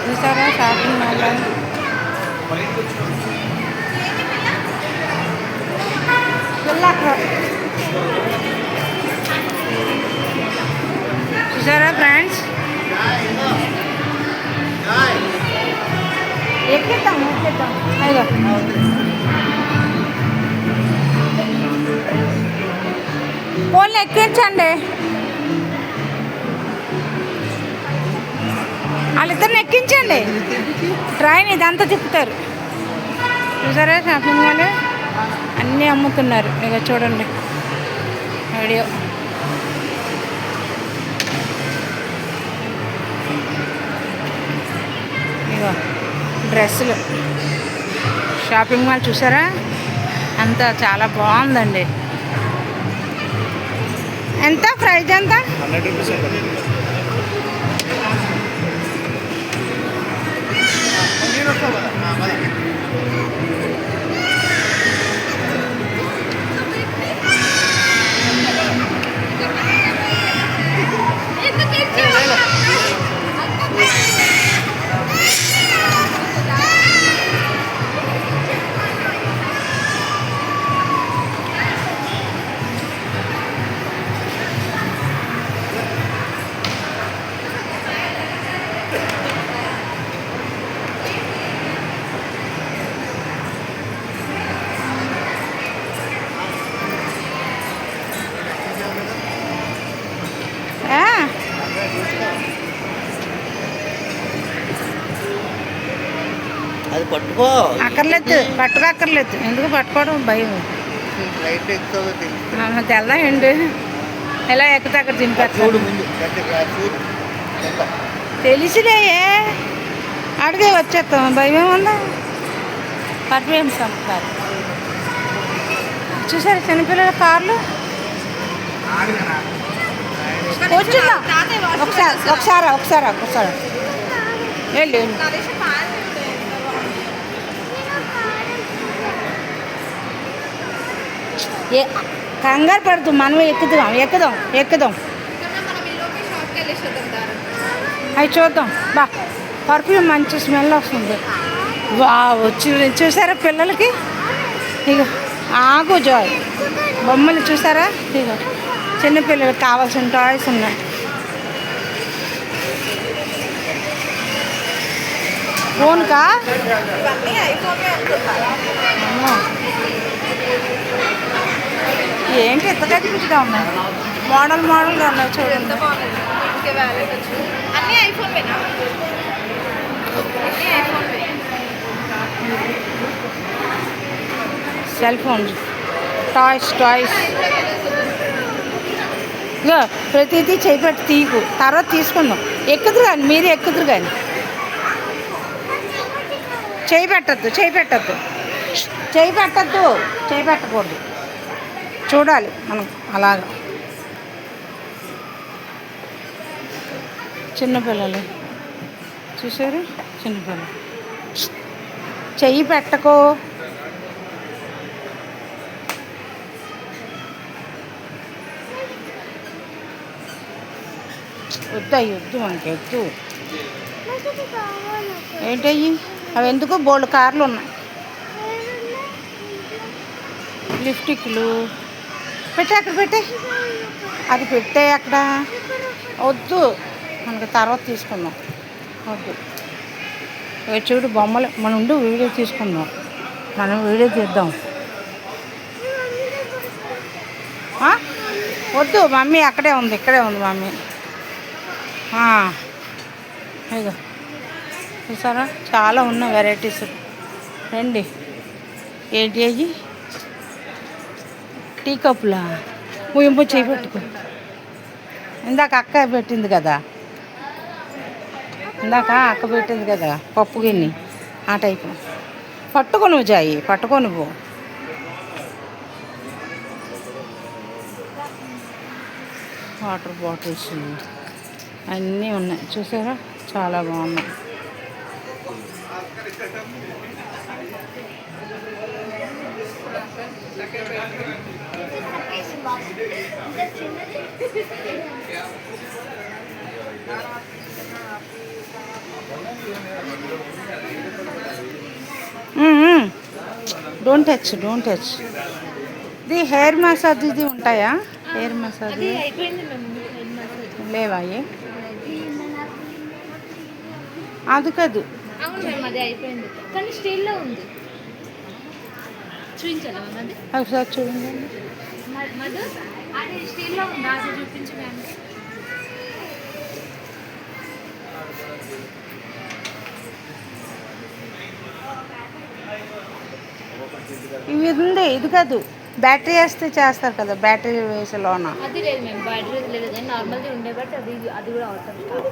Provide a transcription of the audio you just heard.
చూసారా shopping mall చూసారా friends. ఎక్కిద్దాం అయ్యో ఫోన్లు ఎక్కించండి. వాళ్ళిద్దరిని ఎక్కించండి. ట్రైన్ ఇదంతా తిప్పుతారు. చూసారా షాపింగ్ మాల్ అన్నీ అమ్ముతున్నారు. ఇక చూడండి వీడియో. ఇగో డ్రెస్సులు షాపింగ్ మాల్ చూసారా, అంతా చాలా బాగుందండి. ఎంత ప్రైజ్ ఎంత? 100 రూపీస్. అది పట్టుకో అక్కర్లేదు, పట్టుకోక్కర్లేదు. ఎందుకు పట్టుకోవడం భయం. తెల్లయండి ఎలా ఎక్కతే అక్కడ తినిపెట్టాడు. తెలిసిలే అడిగే వచ్చేస్తాం. భయం ఏముందా? పర్ఫ్యూమ్స్ అమ్ముతారు. చూసారు చిన్నపిల్లల కార్లు. వచ్చిందా ఒకసారి ఒకసారి ఒకసారి ఒకసారి వెళ్ళి కంగారు పడుతూ మనం ఎక్కుదాం. అవి చూద్దాం. బా పర్ఫ్యూమ్ మంచి స్మెల్ వస్తుంది. వా వచ్చి చూసారా పిల్లలకి. ఇక ఆగు జాయ్ బొమ్మలు చూసారా. ఇక చిన్నపిల్లలకి కావాల్సిన టాయ్స్ ఉన్నాయి. ఫోన్కా ఏంటి ఎంత కనిపించగా ఉన్నాయి. మోడల్గా ఉన్నాయి చూడండి. సెల్ ఫోన్స్, టాయ్స్ ఇగో ప్రతిదీ చేపెట్టి తీకు. తర్వాత తీసుకుందాం. ఎక్కుదురు కానీ మీరే ఎక్కుదురు కానీ. చేయి పెట్టద్దు. చేయి పెట్టకూడదు. చూడాలి మనం అలాగా. చిన్నపిల్లలు చూసారు. చిన్నపిల్లలు చెయ్యి పెట్టకో. వద్దు మనకి వద్దు. ఏంటయ్యి అవి ఎందుకు? బోల్డ్ కార్లు ఉన్నాయి. లిప్స్టిక్లు పెట్టే అది పెట్టే అక్కడ. వద్దు మనకి తర్వాత తీసుకుందాం. వద్దు. చూడు బొమ్మలు. మనం ఉండు వీడియో తీసుకుందాం. మనం వీడియో తీద్దాం. వద్దు మమ్మీ ఇక్కడే ఉంది మమ్మీ. ఇగో చూసారా చాలా ఉన్నాయి వెరైటీస్. రండి. ఏంటి అయ్యి? టీ కప్పులా? ముయింపు చేయి పెట్టుకో. ఇందాక అక్క పెట్టింది కదా పప్పు గిన్నె ఆ టైపు. పట్టుకొని జాయి పట్టుకొని పో. వాటర్ బాటిల్స్ అన్నీ ఉన్నాయి చూసారా, చాలా బాగున్నాయి. డోంట్ టచ్ ఇది హెయిర్ మసాజ్ ఇది ఉంటాయా హెయిర్ మసాజ్ అది అయిపోయింది మేము హెడ్ మసాజ్. లేవా ఏ? అది కాదు అవును మేము అది అయిపోయింది కానీ స్టీల్లో ఉంది. చూపించాలి మ్యామ్ అది ఒకసారి చూడండి మధు అది స్టీల్లో ఉంది అది చూపించు మ్యామ్. ఇవి ఉంది ఇది కాదు బ్యాటరీ వేస్తే చేస్తారు కదా బ్యాటరీ వేసే లోన అది లేదు మేము బ్యాటరీ లేదు కానీ నార్మల్గా ఉండే బట్ అది కూడా అవుట్ ఆఫ్ స్టాక్.